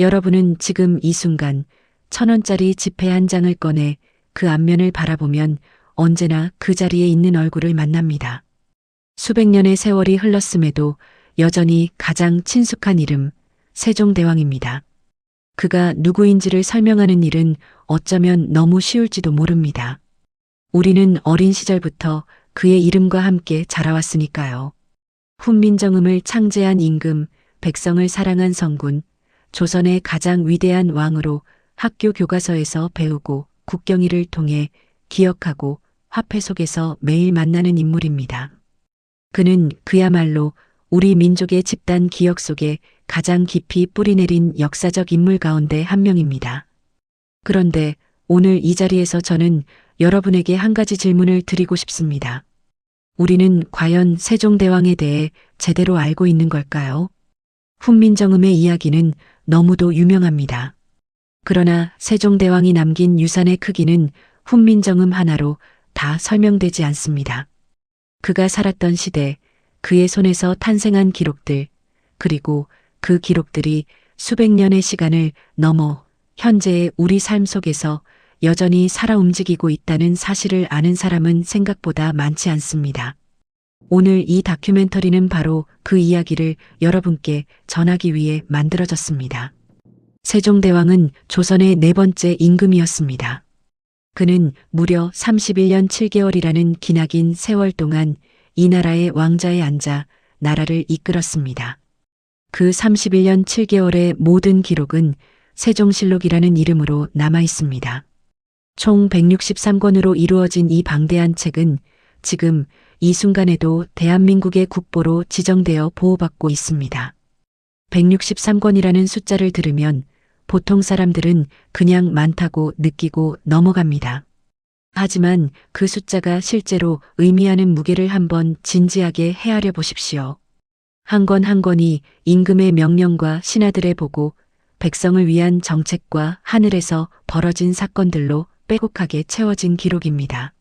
여러분은 지금 이 순간 1,000원짜리 지폐 한 장을 꺼내 그 앞면을 바라보면 언제나 그 자리에 있는 얼굴을 만납니다. 수백 년의 세월이 흘렀음에도 여전히 가장 친숙한 이름, 세종대왕입니다. 그가 누구인지를 설명하는 일은 어쩌면 너무 쉬울지도 모릅니다. 우리는 어린 시절부터 그의 이름과 함께 자라왔으니까요. 훈민정음을 창제한 임금, 백성을 사랑한 성군, 조선의 가장 위대한 왕으로 학교 교과서에서 배우고 국경일을 통해 기억하고 화폐 속에서 매일 만나는 인물입니다. 그는 그야말로 우리 민족의 집단 기억 속에 가장 깊이 뿌리내린 역사적 인물 가운데 한 명입니다. 그런데 오늘 이 자리에서 저는 여러분에게 한 가지 질문을 드리고 싶습니다. 우리는 과연 세종대왕에 대해 제대로 알고 있는 걸까요? 훈민정음의 이야기는 너무도 유명합니다. 그러나 세종대왕이 남긴 유산의 크기는 훈민정음 하나로 다 설명되지 않습니다. 그가 살았던 시대, 그의 손에서 탄생한 기록들, 그리고 그 기록들이 수백 년의 시간을 넘어 현재의 우리 삶 속에서 여전히 살아 움직이고 있다는 사실을 아는 사람은 생각보다 많지 않습니다. 오늘 이 다큐멘터리는 바로 그 이야기를 여러분께 전하기 위해 만들어졌습니다. 세종대왕은 조선의 네 번째 임금이었습니다. 그는 무려 31년 7개월이라는 기나긴 세월 동안 이 나라의 왕좌에 앉아 나라를 이끌었습니다. 그 31년 7개월의 모든 기록은 세종실록이라는 이름으로 남아 있습니다. 총 163권으로 이루어진 이 방대한 책은 지금 이 순간에도 대한민국의 국보로 지정되어 보호받고 있습니다. 163권이라는 숫자를 들으면 보통 사람들은 그냥 많다고 느끼고 넘어갑니다. 하지만 그 숫자가 실제로 의미하는 무게를 한번 진지하게 헤아려 보십시오. 한 권 한 권이 임금의 명령과 신하들의 보고, 백성을 위한 정책과 하늘에서 벌어진 사건들로 빼곡하게 채워진 기록입니다.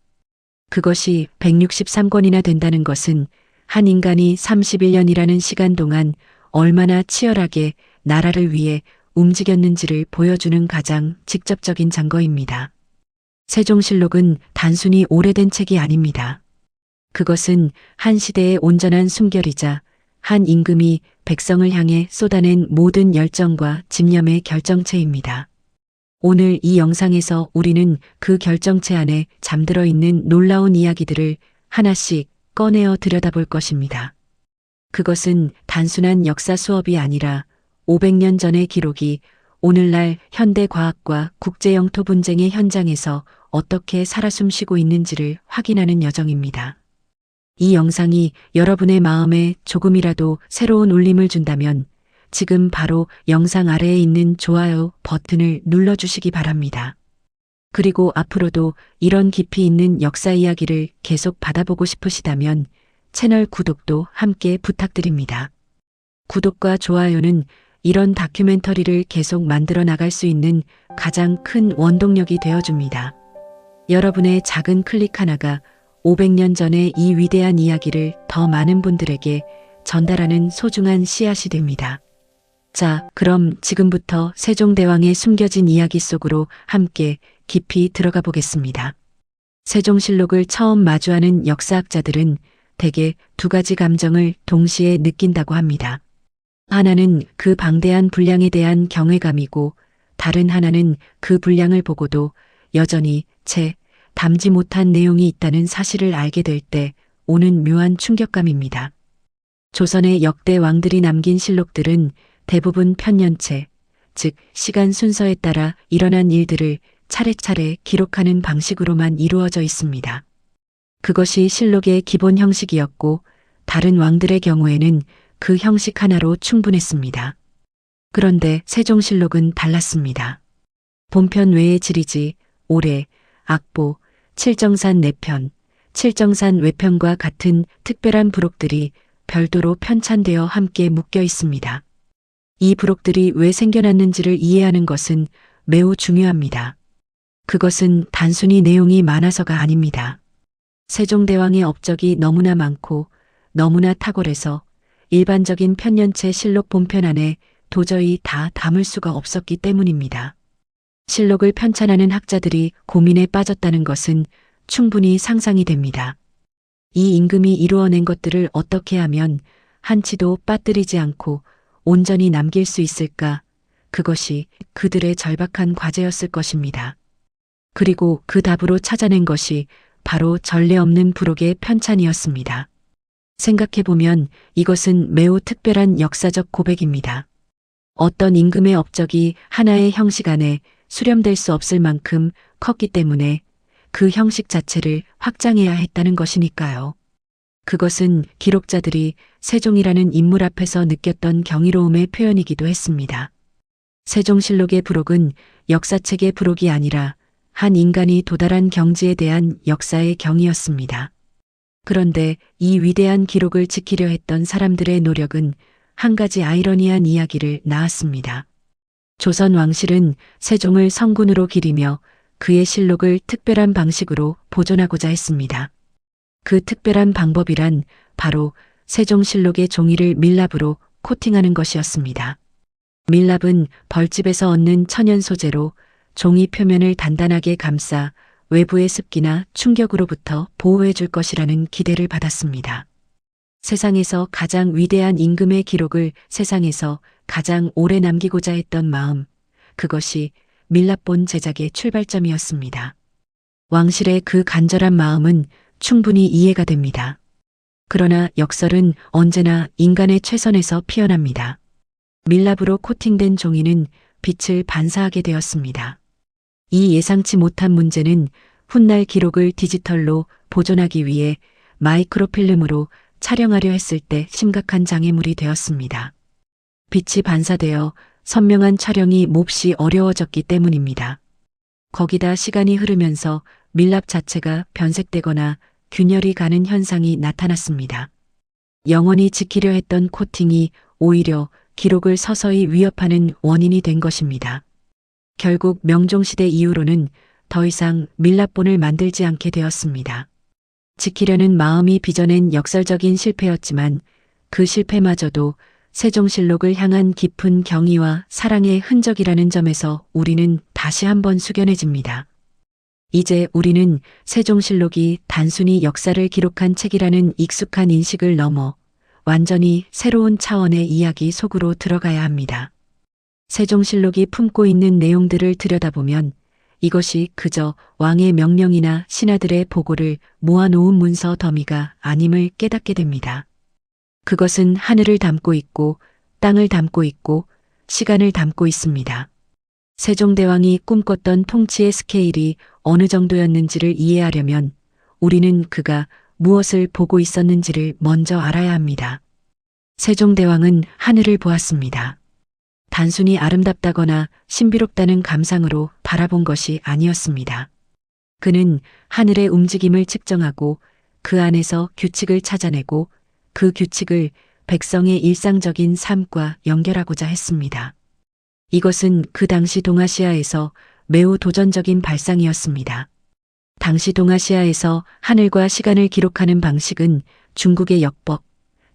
그것이 163권이나 된다는 것은 한 인간이 31년이라는 시간 동안 얼마나 치열하게 나라를 위해 움직였는지를 보여주는 가장 직접적인 증거입니다. 세종실록은 단순히 오래된 책이 아닙니다. 그것은 한 시대의 온전한 숨결이자 한 임금이 백성을 향해 쏟아낸 모든 열정과 집념의 결정체입니다. 오늘 이 영상에서 우리는 그 결정체 안에 잠들어 있는 놀라운 이야기들을 하나씩 꺼내어 들여다볼 것입니다. 그것은 단순한 역사 수업이 아니라 500년 전의 기록이 오늘날 현대 과학과 국제 영토 분쟁의 현장에서 어떻게 살아 숨쉬고 있는지를 확인하는 여정입니다. 이 영상이 여러분의 마음에 조금이라도 새로운 울림을 준다면 지금 바로 영상 아래에 있는 좋아요 버튼을 눌러주시기 바랍니다. 그리고 앞으로도 이런 깊이 있는 역사 이야기를 계속 받아보고 싶으시다면 채널 구독도 함께 부탁드립니다. 구독과 좋아요는 이런 다큐멘터리를 계속 만들어 나갈 수 있는 가장 큰 원동력이 되어줍니다. 여러분의 작은 클릭 하나가 500년 전의 이 위대한 이야기를 더 많은 분들에게 전달하는 소중한 씨앗이 됩니다. 자, 그럼 지금부터 세종대왕의 숨겨진 이야기 속으로 함께 깊이 들어가 보겠습니다. 세종실록을 처음 마주하는 역사학자들은 대개 두 가지 감정을 동시에 느낀다고 합니다. 하나는 그 방대한 분량에 대한 경외감이고 다른 하나는 그 분량을 보고도 여전히 채 담지 못한 내용이 있다는 사실을 알게 될 때 오는 묘한 충격감입니다. 조선의 역대 왕들이 남긴 실록들은 대부분 편년체, 즉 시간 순서에 따라 일어난 일들을 차례차례 기록하는 방식으로만 이루어져 있습니다. 그것이 실록의 기본 형식이었고 다른 왕들의 경우에는 그 형식 하나로 충분했습니다. 그런데 세종실록은 달랐습니다. 본편 외의 지리지, 올해, 악보, 칠정산 내편, 칠정산 외편과 같은 특별한 부록들이 별도로 편찬되어 함께 묶여 있습니다. 이 부록들이 왜 생겨났는지를 이해하는 것은 매우 중요합니다. 그것은 단순히 내용이 많아서가 아닙니다. 세종대왕의 업적이 너무나 많고 너무나 탁월해서 일반적인 편년체 실록 본편 안에 도저히 다 담을 수가 없었기 때문입니다. 실록을 편찬하는 학자들이 고민에 빠졌다는 것은 충분히 상상이 됩니다. 이 임금이 이루어낸 것들을 어떻게 하면 한치도 빠뜨리지 않고 온전히 남길 수 있을까? 그것이 그들의 절박한 과제였을 것입니다. 그리고 그 답으로 찾아낸 것이 바로 전례 없는 부록의 편찬이었습니다. 생각해보면 이것은 매우 특별한 역사적 고백입니다. 어떤 임금의 업적이 하나의 형식 안에 수렴될 수 없을 만큼 컸기 때문에 그 형식 자체를 확장해야 했다는 것이니까요. 그것은 기록자들이 세종이라는 인물 앞에서 느꼈던 경이로움의 표현이기도 했습니다. 세종실록의 부록은 역사책의 부록이 아니라 한 인간이 도달한 경지에 대한 역사의 경이었습니다. 그런데 이 위대한 기록을 지키려 했던 사람들의 노력은 한 가지 아이러니한 이야기를 낳았습니다. 조선 왕실은 세종을 성군으로 기리며 그의 실록을 특별한 방식으로 보존하고자 했습니다. 그 특별한 방법이란 바로 세종실록의 종이를 밀랍으로 코팅하는 것이었습니다. 밀랍은 벌집에서 얻는 천연 소재로 종이 표면을 단단하게 감싸 외부의 습기나 충격으로부터 보호해 줄 것이라는 기대를 받았습니다. 세상에서 가장 위대한 임금의 기록을 세상에서 가장 오래 남기고자 했던 마음, 그것이 밀랍본 제작의 출발점이었습니다. 왕실의 그 간절한 마음은 충분히 이해가 됩니다. 그러나 역설은 언제나 인간의 최선에서 피어납니다. 밀랍으로 코팅된 종이는 빛을 반사하게 되었습니다. 이 예상치 못한 문제는 훗날 기록을 디지털로 보존하기 위해 마이크로필름으로 촬영하려 했을 때 심각한 장애물이 되었습니다. 빛이 반사되어 선명한 촬영이 몹시 어려워졌기 때문입니다. 거기다 시간이 흐르면서 밀랍 자체가 변색되거나 균열이 가는 현상이 나타났습니다. 영원히 지키려 했던 코팅이 오히려 기록을 서서히 위협하는 원인이 된 것입니다. 결국 명종시대 이후로는 더 이상 밀랍본을 만들지 않게 되었습니다. 지키려는 마음이 빚어낸 역설적인 실패였지만 그 실패마저도 세종실록을 향한 깊은 경의와 사랑의 흔적이라는 점에서 우리는 다시 한번 숙연해집니다. 이제 우리는 세종실록이 단순히 역사를 기록한 책이라는 익숙한 인식을 넘어 완전히 새로운 차원의 이야기 속으로 들어가야 합니다. 세종실록이 품고 있는 내용들을 들여다보면 이것이 그저 왕의 명령이나 신하들의 보고를 모아놓은 문서 더미가 아님을 깨닫게 됩니다. 그것은 하늘을 담고 있고 땅을 담고 있고 시간을 담고 있습니다. 세종대왕이 꿈꿨던 통치의 스케일이 어느 정도였는지를 이해하려면 우리는 그가 무엇을 보고 있었는지를 먼저 알아야 합니다. 세종대왕은 하늘을 보았습니다. 단순히 아름답다거나 신비롭다는 감상으로 바라본 것이 아니었습니다. 그는 하늘의 움직임을 측정하고 그 안에서 규칙을 찾아내고 그 규칙을 백성의 일상적인 삶과 연결하고자 했습니다. 이것은 그 당시 동아시아에서 매우 도전적인 발상이었습니다. 당시 동아시아에서 하늘과 시간을 기록하는 방식은 중국의 역법,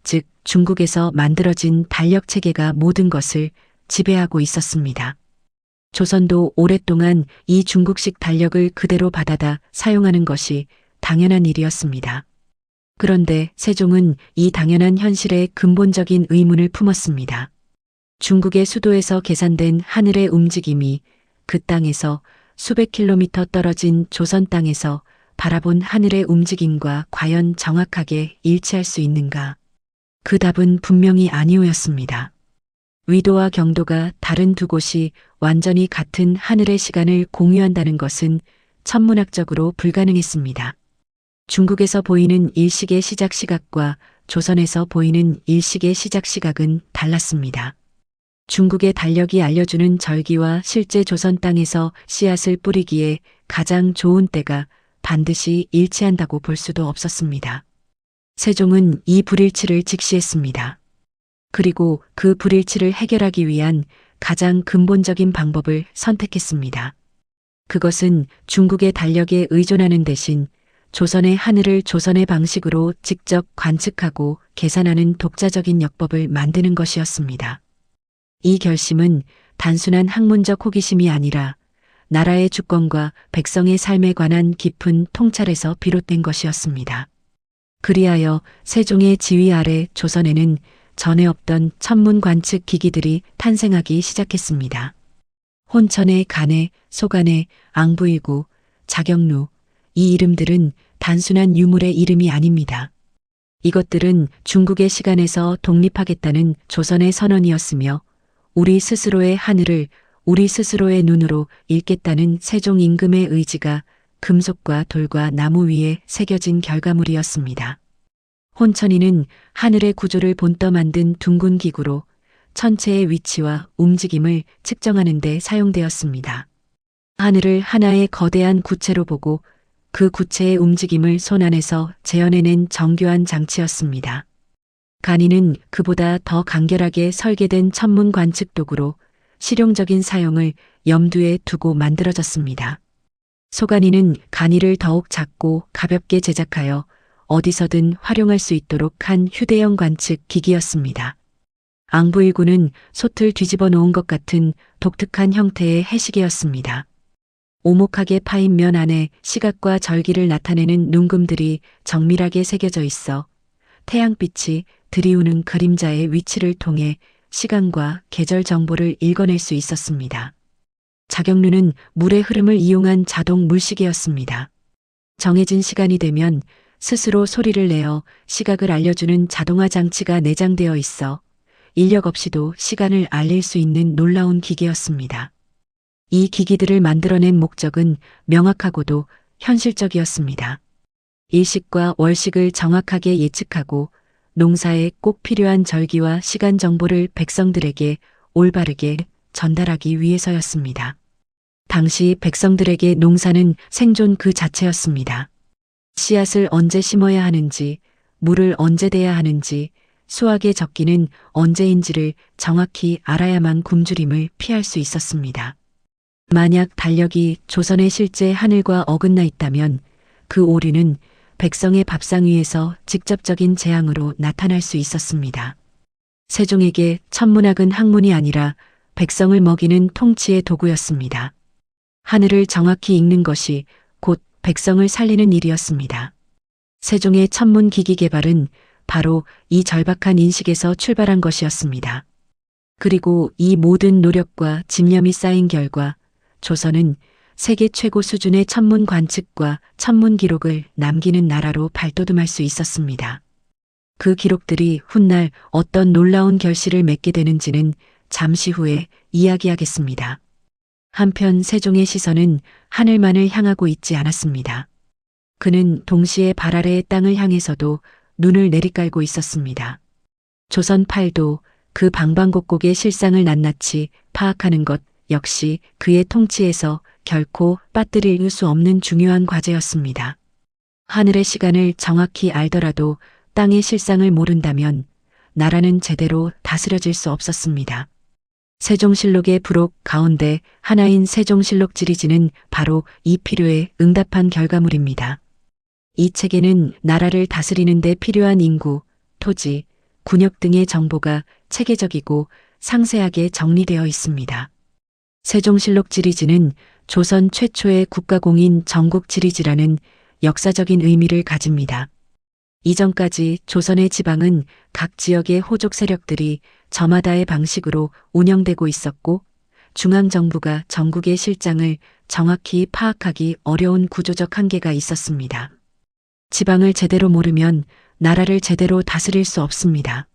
즉 중국에서 만들어진 달력 체계가 모든 것을 지배하고 있었습니다. 조선도 오랫동안 이 중국식 달력을 그대로 받아다 사용하는 것이 당연한 일이었습니다. 그런데 세종은 이 당연한 현실에 근본적인 의문을 품었습니다. 중국의 수도에서 계산된 하늘의 움직임이 그 땅에서 수백 킬로미터 떨어진 조선 땅에서 바라본 하늘의 움직임과 과연 정확하게 일치할 수 있는가? 그 답은 분명히 아니오였습니다. 위도와 경도가 다른 두 곳이 완전히 같은 하늘의 시간을 공유한다는 것은 천문학적으로 불가능했습니다. 중국에서 보이는 일식의 시작 시각과 조선에서 보이는 일식의 시작 시각은 달랐습니다. 중국의 달력이 알려주는 절기와 실제 조선 땅에서 씨앗을 뿌리기에 가장 좋은 때가 반드시 일치한다고 볼 수도 없었습니다. 세종은 이 불일치를 직시했습니다. 그리고 그 불일치를 해결하기 위한 가장 근본적인 방법을 선택했습니다. 그것은 중국의 달력에 의존하는 대신 조선의 하늘을 조선의 방식으로 직접 관측하고 계산하는 독자적인 역법을 만드는 것이었습니다. 이 결심은 단순한 학문적 호기심이 아니라 나라의 주권과 백성의 삶에 관한 깊은 통찰에서 비롯된 것이었습니다. 그리하여 세종의 지휘 아래 조선에는 전에 없던 천문 관측 기기들이 탄생하기 시작했습니다. 혼천의 간해, 소간해, 앙부이구, 자경루, 이 이름들은 단순한 유물의 이름이 아닙니다. 이것들은 중국의 시간에서 독립하겠다는 조선의 선언이었으며 우리 스스로의 하늘을 우리 스스로의 눈으로 읽겠다는 세종 임금의 의지가 금속과 돌과 나무 위에 새겨진 결과물이었습니다. 혼천이는 하늘의 구조를 본떠 만든 둥근 기구로 천체의 위치와 움직임을 측정하는 데 사용되었습니다. 하늘을 하나의 거대한 구체로 보고 그 구체의 움직임을 손안에서 재현해낸 정교한 장치였습니다. 간이는 그보다 더 간결하게 설계된 천문 관측 도구로 실용적인 사용을 염두에 두고 만들어졌습니다. 소간이는 간이를 더욱 작고 가볍게 제작하여 어디서든 활용할 수 있도록 한 휴대용 관측 기기였습니다. 앙부이구는 솥을 뒤집어 놓은 것 같은 독특한 형태의 해시계였습니다. 오목하게 파인 면 안에 시각과 절기를 나타내는 눈금들이 정밀하게 새겨져 있어 태양빛이 들이우는 그림자의 위치를 통해 시간과 계절 정보를 읽어낼 수 있었습니다. 자경루는 물의 흐름을 이용한 자동 물시계였습니다. 정해진 시간이 되면 스스로 소리를 내어 시각을 알려주는 자동화 장치가 내장되어 있어 인력 없이도 시간을 알릴 수 있는 놀라운 기계였습니다. 이 기기들을 만들어낸 목적은 명확하고도 현실적이었습니다. 일식과 월식을 정확하게 예측하고 농사에 꼭 필요한 절기와 시간 정보를 백성들에게 올바르게 전달하기 위해서였습니다. 당시 백성들에게 농사는 생존 그 자체였습니다. 씨앗을 언제 심어야 하는지, 물을 언제 대야 하는지, 수확의 적기는 언제인지를 정확히 알아야만 굶주림을 피할 수 있었습니다. 만약 달력이 조선의 실제 하늘과 어긋나 있다면 그 오류는 백성의 밥상 위에서 직접적인 재앙으로 나타날 수 있었습니다. 세종에게 천문학은 학문이 아니라 백성을 먹이는 통치의 도구였습니다. 하늘을 정확히 읽는 것이 곧 백성을 살리는 일이었습니다. 세종의 천문기기 개발은 바로 이 절박한 인식에서 출발한 것이었습니다. 그리고 이 모든 노력과 집념이 쌓인 결과 조선은 세계 최고 수준의 천문 관측과 천문 기록을 남기는 나라로 발돋움할 수 있었습니다. 그 기록들이 훗날 어떤 놀라운 결실을 맺게 되는지는 잠시 후에 이야기하겠습니다. 한편 세종의 시선은 하늘만을 향하고 있지 않았습니다. 그는 동시에 발 아래의 땅을 향해서도 눈을 내리깔고 있었습니다. 조선 팔도 그 방방곡곡의 실상을 낱낱이 파악하는 것 역시 그의 통치에서 결코 빠뜨릴 수 없는 중요한 과제였습니다. 하늘의 시간을 정확히 알더라도 땅의 실상을 모른다면 나라는 제대로 다스려질 수 없었습니다. 세종실록의 부록 가운데 하나인 세종실록 지리지는 바로 이 필요에 응답한 결과물입니다. 이 책에는 나라를 다스리는 데 필요한 인구, 토지, 군역 등의 정보가 체계적이고 상세하게 정리되어 있습니다. 세종실록 지리지는 조선 최초의 국가공인 전국지리지라는 역사적인 의미를 가집니다. 이전까지 조선의 지방은 각 지역의 호족 세력들이 저마다의 방식으로 운영되고 있었고 중앙정부가 전국의 실장을 정확히 파악하기 어려운 구조적 한계가 있었습니다. 지방을 제대로 모르면 나라를 제대로 다스릴 수 없습니다.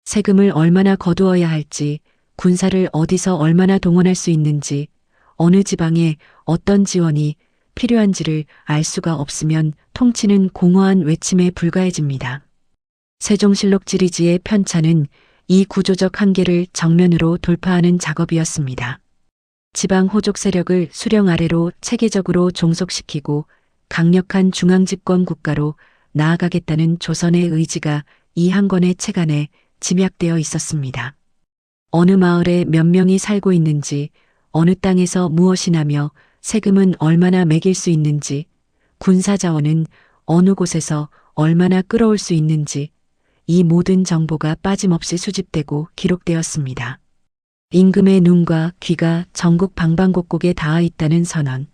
세금을 얼마나 거두어야 할지, 군사를 어디서 얼마나 동원할 수 있는지, 어느 지방에 어떤 지원이 필요한지를 알 수가 없으면 통치는 공허한 외침에 불과해집니다. 세종실록 지리지의 편찬은 이 구조적 한계를 정면으로 돌파하는 작업이었습니다. 지방 호족 세력을 수령 아래로 체계적으로 종속시키고 강력한 중앙집권 국가로 나아가겠다는 조선의 의지가 이 한 권의 책 안에 집약되어 있었습니다. 어느 마을에 몇 명이 살고 있는지, 어느 땅에서 무엇이 나며 세금은 얼마나 매길 수 있는지, 군사자원은 어느 곳에서 얼마나 끌어올 수 있는지, 이 모든 정보가 빠짐없이 수집되고 기록되었습니다. 임금의 눈과 귀가 전국 방방곡곡에 닿아 있다는 선언.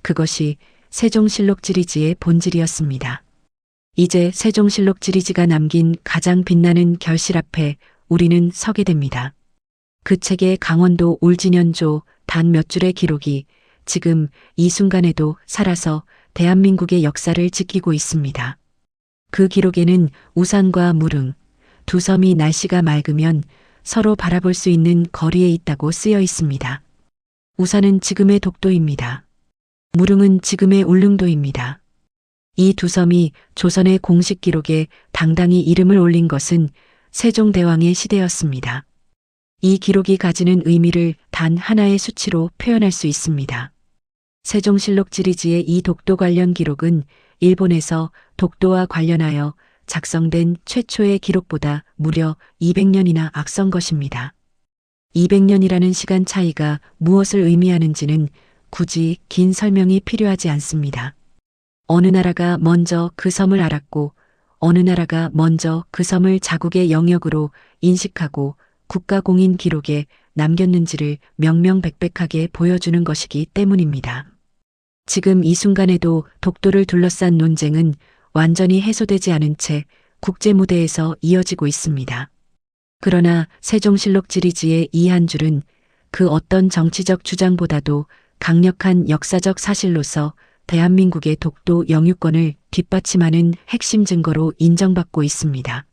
그것이 세종실록 지리지의 본질이었습니다. 이제 세종실록 지리지가 남긴 가장 빛나는 결실 앞에 우리는 서게 됩니다. 그 책의 강원도 울진연조 단 몇 줄의 기록이 지금 이 순간에도 살아서 대한민국의 역사를 지키고 있습니다. 그 기록에는 우산과 무릉, 두 섬이 날씨가 맑으면 서로 바라볼 수 있는 거리에 있다고 쓰여 있습니다. 우산은 지금의 독도입니다. 무릉은 지금의 울릉도입니다. 이 두 섬이 조선의 공식 기록에 당당히 이름을 올린 것은 세종대왕의 시대였습니다. 이 기록이 가지는 의미를 단 하나의 수치로 표현할 수 있습니다. 세종실록 지리지의 이 독도 관련 기록은 일본에서 독도와 관련하여 작성된 최초의 기록보다 무려 200년이나 앞선 것입니다. 200년이라는 시간 차이가 무엇을 의미하는지는 굳이 긴 설명이 필요하지 않습니다. 어느 나라가 먼저 그 섬을 알았고 어느 나라가 먼저 그 섬을 자국의 영역으로 인식하고 국가공인 기록에 남겼는지를 명명백백하게 보여주는 것이기 때문입니다. 지금 이 순간에도 독도를 둘러싼 논쟁은 완전히 해소되지 않은 채 국제무대에서 이어지고 있습니다. 그러나 세종실록 지리지의 이 한 줄은 그 어떤 정치적 주장보다도 강력한 역사적 사실로서 대한민국의 독도 영유권을 뒷받침하는 핵심 증거로 인정받고 있습니다.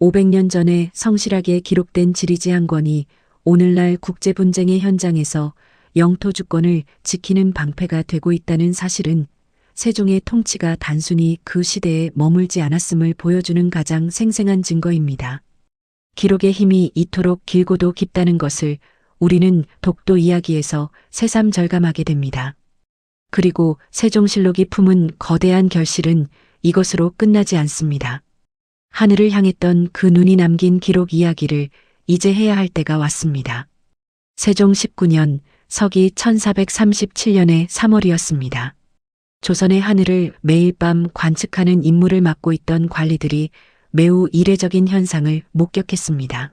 500년 전에 성실하게 기록된 지리지 한 권이 오늘날 국제분쟁의 현장에서 영토 주권을 지키는 방패가 되고 있다는 사실은 세종의 통치가 단순히 그 시대에 머물지 않았음을 보여주는 가장 생생한 증거입니다. 기록의 힘이 이토록 길고도 깊다는 것을 우리는 독도 이야기에서 새삼 절감하게 됩니다. 그리고 세종실록이 품은 거대한 결실은 이것으로 끝나지 않습니다. 하늘을 향했던 그 눈이 남긴 기록 이야기를 이제 해야 할 때가 왔습니다. 세종 19년 서기 1437년의 3월이었습니다. 조선의 하늘을 매일 밤 관측하는 임무를 맡고 있던 관리들이 매우 이례적인 현상을 목격했습니다.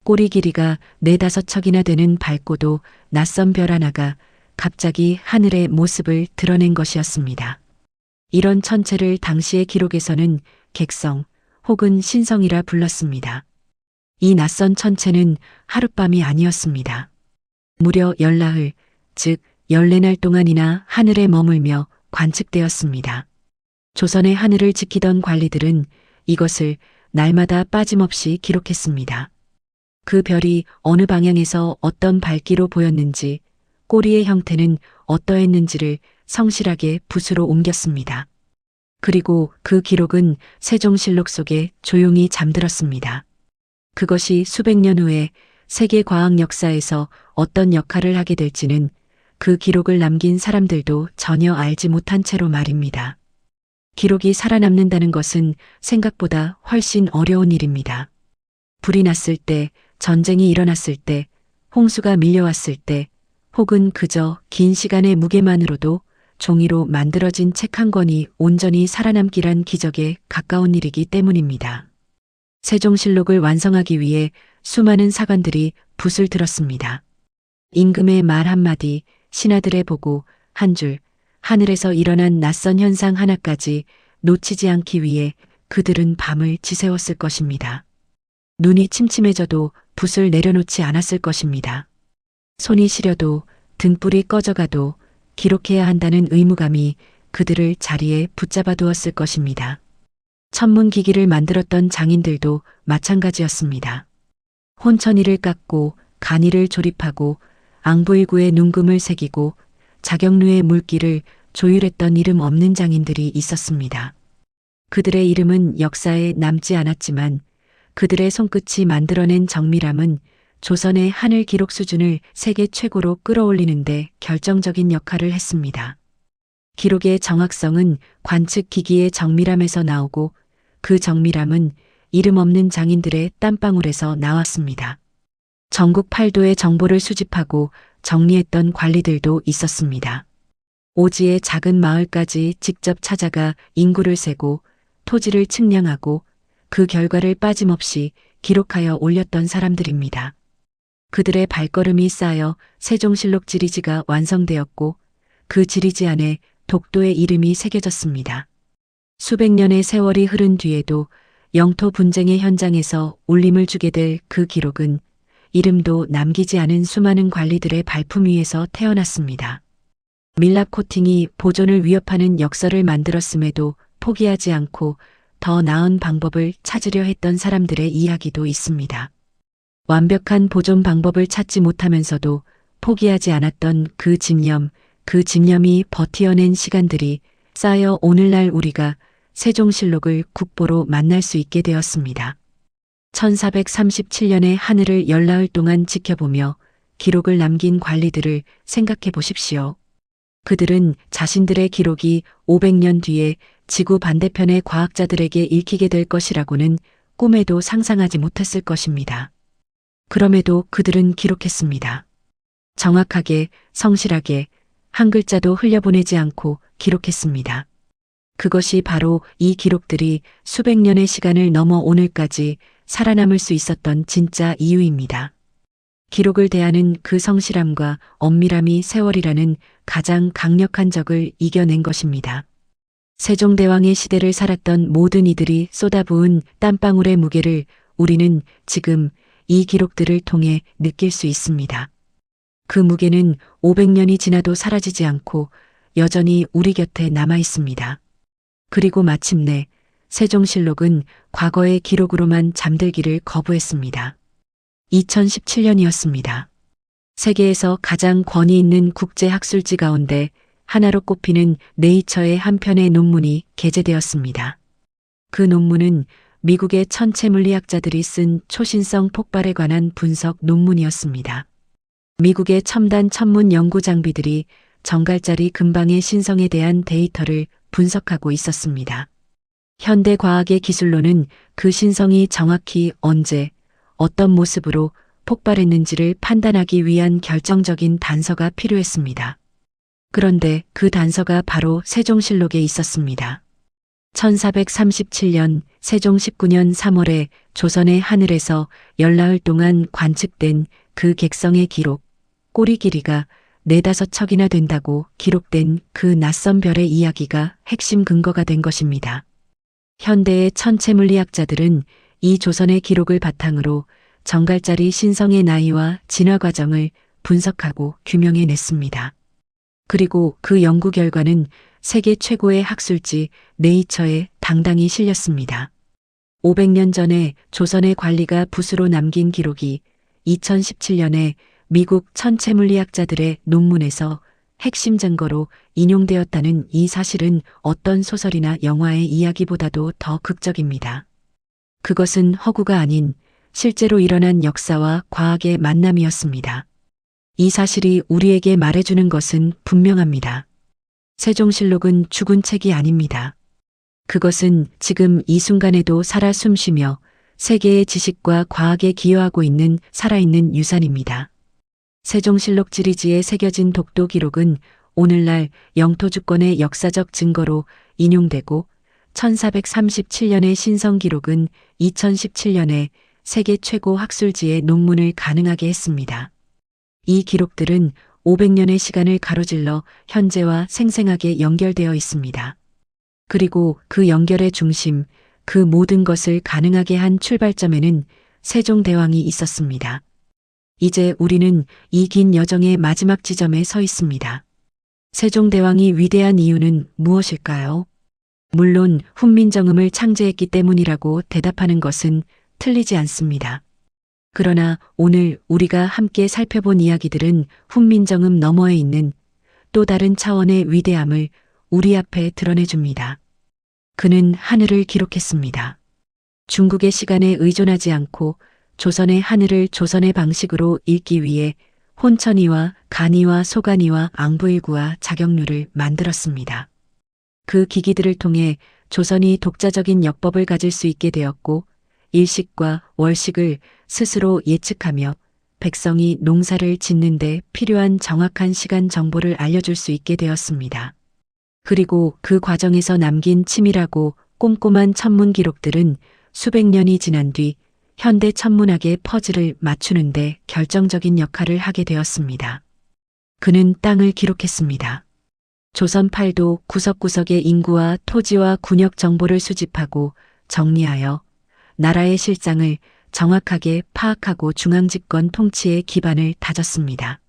꼬리 길이가 4~5척이나 되는 밝고도 낯선 별 하나가 갑자기 하늘의 모습을 드러낸 것이었습니다. 이런 천체를 당시의 기록에서는 객성 혹은 신성이라 불렀습니다. 이 낯선 천체는 하룻밤이 아니었습니다. 무려 열나흘, 즉 14날 동안이나 하늘에 머물며 관측되었습니다. 조선의 하늘을 지키던 관리들은 이것을 날마다 빠짐없이 기록했습니다. 그 별이 어느 방향에서 어떤 밝기로 보였는지, 꼬리의 형태는 어떠했는지를 성실하게 붓으로 옮겼습니다. 그리고 그 기록은 세종실록 속에 조용히 잠들었습니다. 그것이 수백 년 후에 세계 과학 역사에서 어떤 역할을 하게 될지는 그 기록을 남긴 사람들도 전혀 알지 못한 채로 말입니다. 기록이 살아남는다는 것은 생각보다 훨씬 어려운 일입니다. 불이 났을 때, 전쟁이 일어났을 때, 홍수가 밀려왔을 때, 혹은 그저 긴 시간의 무게만으로도 종이로 만들어진 책 한 권이 온전히 살아남기란 기적에 가까운 일이기 때문입니다. 세종실록을 완성하기 위해 수많은 사관들이 붓을 들었습니다. 임금의 말 한마디, 신하들의 보고, 한 줄, 하늘에서 일어난 낯선 현상 하나까지 놓치지 않기 위해 그들은 밤을 지새웠을 것입니다. 눈이 침침해져도 붓을 내려놓지 않았을 것입니다. 손이 시려도 등불이 꺼져가도 기록해야 한다는 의무감이 그들을 자리에 붙잡아 두었을 것입니다. 천문기기를 만들었던 장인들도 마찬가지였습니다. 혼천이를 깎고 간이를 조립하고 앙부일구에 눈금을 새기고 자경루의 물기를 조율했던 이름 없는 장인들이 있었습니다. 그들의 이름은 역사에 남지 않았지만 그들의 손끝이 만들어낸 정밀함은 조선의 하늘 기록 수준을 세계 최고로 끌어올리는데 결정적인 역할을 했습니다. 기록의 정확성은 관측 기기의 정밀함에서 나오고 그 정밀함은 이름 없는 장인들의 땀방울에서 나왔습니다. 전국 8도의 정보를 수집하고 정리했던 관리들도 있었습니다. 오지의 작은 마을까지 직접 찾아가 인구를 세고 토지를 측량하고 그 결과를 빠짐없이 기록하여 올렸던 사람들입니다. 그들의 발걸음이 쌓여 세종실록 지리지가 완성되었고 그 지리지 안에 독도의 이름이 새겨졌습니다. 수백 년의 세월이 흐른 뒤에도 영토 분쟁의 현장에서 울림을 주게 될 그 기록은 이름도 남기지 않은 수많은 관리들의 발품 위에서 태어났습니다. 밀랍 코팅이 보존을 위협하는 역설을 만들었음에도 포기하지 않고 더 나은 방법을 찾으려 했던 사람들의 이야기도 있습니다. 완벽한 보존 방법을 찾지 못하면서도 포기하지 않았던 그 집념이 버티어낸 시간들이 쌓여 오늘날 우리가 세종실록을 국보로 만날 수 있게 되었습니다. 1437년의 하늘을 열나흘 동안 지켜보며 기록을 남긴 관리들을 생각해 보십시오. 그들은 자신들의 기록이 500년 뒤에 지구 반대편의 과학자들에게 읽히게 될 것이라고는 꿈에도 상상하지 못했을 것입니다. 그럼에도 그들은 기록했습니다. 정확하게, 성실하게, 한 글자도 흘려보내지 않고 기록했습니다. 그것이 바로 이 기록들이 수백 년의 시간을 넘어 오늘까지 살아남을 수 있었던 진짜 이유입니다. 기록을 대하는 그 성실함과 엄밀함이 세월이라는 가장 강력한 적을 이겨낸 것입니다. 세종대왕의 시대를 살았던 모든 이들이 쏟아부은 땀방울의 무게를 우리는 지금 이 기록들을 통해 느낄 수 있습니다. 그 무게는 500년이 지나도 사라지지 않고 여전히 우리 곁에 남아 있습니다. 그리고 마침내 세종실록은 과거의 기록으로만 잠들기를 거부했습니다. 2017년이었습니다. 세계에서 가장 권위 있는 국제학술지 가운데 하나로 꼽히는 네이처의 한 편의 논문이 게재되었습니다. 그 논문은 미국의 천체물리학자들이 쓴 초신성 폭발에 관한 분석 논문이었습니다. 미국의 첨단 천문 연구 장비들이 정갈자리 근방의 신성에 대한 데이터를 분석하고 있었습니다. 현대 과학의 기술로는 그 신성이 정확히 언제, 어떤 모습으로 폭발했는지를 판단하기 위한 결정적인 단서가 필요했습니다. 그런데 그 단서가 바로 세종실록에 있었습니다. 1437년 세종 19년 3월에 조선의 하늘에서 열나흘 동안 관측된 그 객성의 기록, 꼬리 길이가 4~5척이나 된다고 기록된 그 낯선 별의 이야기가 핵심 근거가 된 것입니다. 현대의 천체물리학자들은 이 조선의 기록을 바탕으로 정갈자리 신성의 나이와 진화 과정을 분석하고 규명해냈습니다. 그리고 그 연구 결과는 세계 최고의 학술지 네이처에 당당히 실렸습니다. 500년 전에 조선의 관리가 붓으로 남긴 기록이 2017년에 미국 천체물리학자들의 논문에서 핵심 증거로 인용되었다는 이 사실은 어떤 소설이나 영화의 이야기보다도 더 극적입니다. 그것은 허구가 아닌 실제로 일어난 역사와 과학의 만남이었습니다. 이 사실이 우리에게 말해주는 것은 분명합니다. 세종실록은 죽은 책이 아닙니다. 그것은 지금 이 순간에도 살아 숨쉬며 세계의 지식과 과학에 기여하고 있는 살아있는 유산입니다. 세종실록 지리지에 새겨진 독도 기록은 오늘날 영토 주권의 역사적 증거로 인용되고 1437년의 신성 기록은 2017년에 세계 최고 학술지의 논문을 가능하게 했습니다. 이 기록들은 500년의 시간을 가로질러 현재와 생생하게 연결되어 있습니다. 그리고 그 연결의 중심, 그 모든 것을 가능하게 한 출발점에는 세종대왕이 있었습니다. 이제 우리는 이 긴 여정의 마지막 지점에 서 있습니다. 세종대왕이 위대한 이유는 무엇일까요? 물론 훈민정음을 창제했기 때문이라고 대답하는 것은 틀리지 않습니다. 그러나 오늘 우리가 함께 살펴본 이야기들은 훈민정음 너머에 있는 또 다른 차원의 위대함을 우리 앞에 드러내줍니다. 그는 하늘을 기록했습니다. 중국의 시간에 의존하지 않고 조선의 하늘을 조선의 방식으로 읽기 위해 혼천이와 간이와 소간이와 앙부일구와 자경류를 만들었습니다. 그 기기들을 통해 조선이 독자적인 역법을 가질 수 있게 되었고 일식과 월식을 스스로 예측하며 백성이 농사를 짓는 데 필요한 정확한 시간 정보를 알려줄 수 있게 되었습니다. 그리고 그 과정에서 남긴 치밀하고 꼼꼼한 천문 기록들은 수백 년이 지난 뒤 현대 천문학의 퍼즐을 맞추는데 결정적인 역할을 하게 되었습니다. 그는 땅을 기록했습니다. 조선팔도 구석구석의 인구와 토지와 군역 정보를 수집하고 정리하여 나라의 실상을 정확하게 파악하고 중앙집권 통치의 기반을 다졌습니다.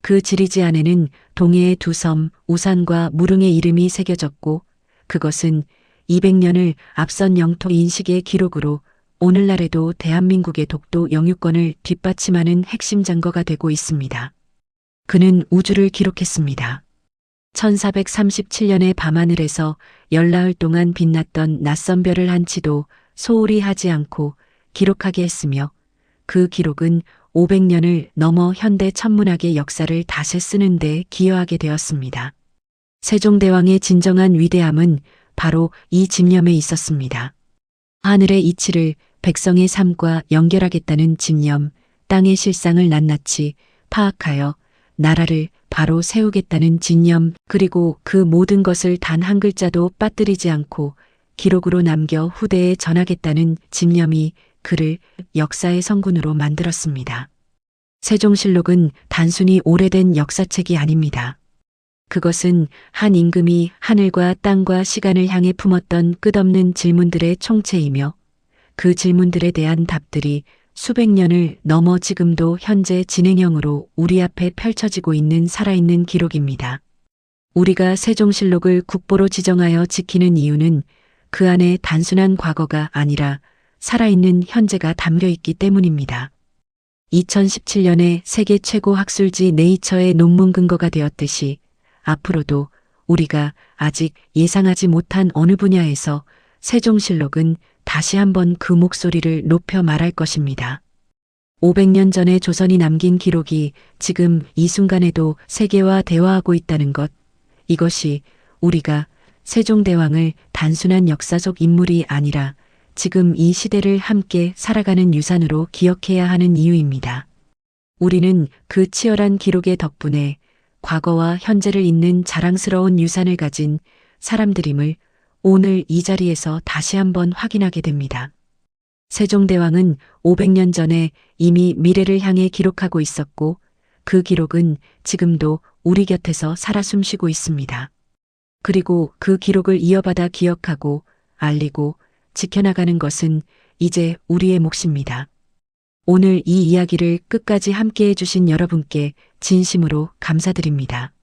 그 지리지 안에는 동해의 두 섬 우산과 무릉의 이름이 새겨졌고 그것은 200년을 앞선 영토 인식의 기록으로 오늘날에도 대한민국의 독도 영유권을 뒷받침하는 핵심 증거가 되고 있습니다. 그는 우주를 기록했습니다. 1437년의 밤하늘에서 열나흘 동안 빛났던 낯선 별을 한 치도 소홀히 하지 않고 기록하게 했으며 그 기록은 500년을 넘어 현대 천문학의 역사를 다시 쓰는 데 기여하게 되었습니다. 세종대왕의 진정한 위대함은 바로 이 집념에 있었습니다. 하늘의 이치를 백성의 삶과 연결하겠다는 집념, 땅의 실상을 낱낱이 파악하여 나라를 바로 세우겠다는 집념, 그리고 그 모든 것을 단 한 글자도 빠뜨리지 않고 기록으로 남겨 후대에 전하겠다는 집념이 그를 역사의 성군으로 만들었습니다. 세종실록은 단순히 오래된 역사책이 아닙니다. 그것은 한 임금이 하늘과 땅과 시간을 향해 품었던 끝없는 질문들의 총체이며 그 질문들에 대한 답들이 수백 년을 넘어 지금도 현재 진행형으로 우리 앞에 펼쳐지고 있는 살아있는 기록입니다. 우리가 세종실록을 국보로 지정하여 지키는 이유는 그 안에 단순한 과거가 아니라 살아있는 현재가 담겨 있기 때문입니다. 2017년에 세계 최고 학술지 네이처의 논문 근거가 되었듯이 앞으로도 우리가 아직 예상하지 못한 어느 분야에서 세종실록은 다시 한번 그 목소리를 높여 말할 것입니다. 500년 전에 조선이 남긴 기록이 지금 이 순간에도 세계와 대화하고 있다는 것, 이것이 우리가 세종대왕을 단순한 역사 속 인물이 아니라 지금 이 시대를 함께 살아가는 유산으로 기억해야 하는 이유입니다. 우리는 그 치열한 기록의 덕분에 과거와 현재를 잇는 자랑스러운 유산을 가진 사람들임을 오늘 이 자리에서 다시 한번 확인하게 됩니다. 세종대왕은 500년 전에 이미 미래를 향해 기록하고 있었고 그 기록은 지금도 우리 곁에서 살아 숨쉬고 있습니다. 그리고 그 기록을 이어받아 기억하고 알리고 지켜나가는 것은 이제 우리의 몫입니다. 오늘 이 이야기를 끝까지 함께해 주신 여러분께 진심으로 감사드립니다.